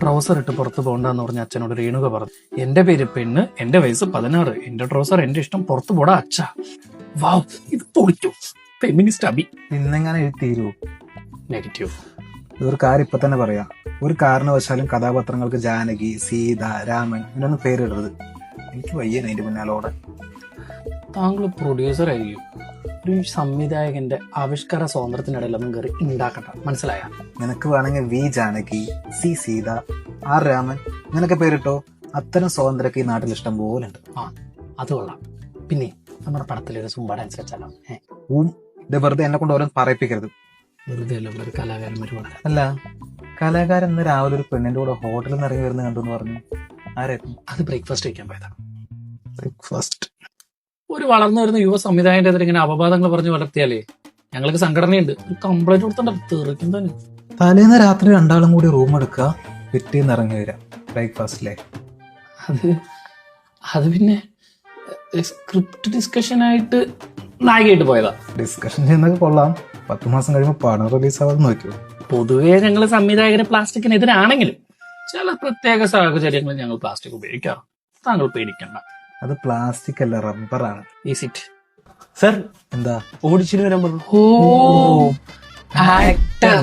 Trouser ഇട്ട് പുറത്ത് പോകണ്ടെന്ന് പറഞ്ഞ അച്ഛനോട് രേണുക പറഞ്ഞു. എന്റെ പേര് പെണ്ണ്, എന്റെ വയസ്സ് 16, എന്റെ ട്രൗസർ എന്റെ ഇഷ്ടം, പുറത്ത് പോടാ അച്ഛ. വാവ്, ഇത് പൊളിക്കും. ഫെമിനിസ്റ്റ് അബി. ഇന്നെങ്ങനെ എഴുതി തീരൂ? നെഗറ്റീവ്. ഇതൊരു കാര്യം ഇപ്പൊ തന്നെ പറയാം. ഒരു കാരണവശാലും കഥാപാത്രങ്ങൾക്ക് ജാനകി, സീത, രാമൻ ഇങ്ങനൊന്നും പേരിടരുത്. എനിക്ക് വയ്യ അതിന്റെ പിന്നാലോടെ. താങ്കൾ പ്രൊഡ്യൂസർ ആയിരിക്കും. ഒരു സംവിധായകന്റെ ആവിഷ്കാര സ്വാതന്ത്ര്യത്തിനിടയിലൊന്നും കയറി ഉണ്ടാക്കണ്ട, മനസ്സിലായ? നിനക്ക് വേണമെങ്കിൽ V Janaki, C Sita, R Raman ഇങ്ങനൊക്കെ പേരിട്ടോ. അത്തരം സ്വാതന്ത്ര്യമൊക്കെ ഈ നാട്ടിൽ ഇഷ്ടം പോലെ ഉണ്ട്. ആ, അത് കൊള്ളാം. പിന്നെ നമ്മുടെ പടത്തിലൊരു സുംബ ഡാൻസ് വെച്ചാലോ? ഇത് വെറുതെ എന്നെ കൊണ്ട് ഓരോന്ന് പറയിപ്പിക്കരുത്. വെറുതെ അല്ല, ഒരു കലാകാരന്മാർ വളരെ. അല്ല, കലാകാരൻ ഇന്ന് രാവിലെ ഒരു പെണ്ണിന്റെ കൂടെ ഹോട്ടലിൽ നിന്ന് ഇറങ്ങി വരുന്ന കണ്ടെന്ന് പറഞ്ഞു. ആരായിരുന്നു അത്? ബ്രേക്ക്ഫാസ്റ്റ് കഴിക്കാൻ പോയതാണ്. ബ്രേക്ക്ഫാസ്റ്റ്? ഒരു വളർന്നു വരുന്ന യുവ സംവിധായകന്റെ എതിരെ ഇങ്ങനെ അപവാദങ്ങൾ പറഞ്ഞ് വളർത്തിയാലേ ഞങ്ങൾക്ക് സംഘടനയുണ്ട്. ഒരു കംപ്ലൈന്റ് കൊടുത്തണ്ട തെറിക്കും തന്നെ. തലേന്ന് രാത്രി രണ്ടാളും കൂടി റൂം എടുക്കുക, പിറ്റേന്ന് ഇറങ്ങി വരാം ബ്രേക്ക്ഫാസ്റ്റിലെ. അത് പിന്നെ സ്ക്രിപ്റ്റ് ഡിസ്കഷനായിട്ട് നായികയായിട്ട് പോയതാ. ഡിസ്കഷൻ ചെയ്യുന്നതൊക്കെ കൊള്ളാം. 10 മാസം കഴിയുമ്പോൾ പടം റിലീസ് ആവാതെ നോക്കിയോ. പൊതുവേ ഞങ്ങൾ സംവിധായകരെ പ്ലാസ്റ്റിക്കിനെതിരാണെങ്കിലും ചില പ്രത്യേക സാഹചര്യങ്ങളിൽ ഞങ്ങൾ പ്ലാസ്റ്റിക് ഉപയോഗിക്കാറ്. താങ്കൾ പേടിക്കണ്ട. അത് പ്ലാസ്റ്റിക് അല്ല, റബ്ബറാണ്. Is it? സർ, എന്താ ഓഡിഷന് വരാൻ പറഞ്ഞു. ഓ, ആക്ടർ.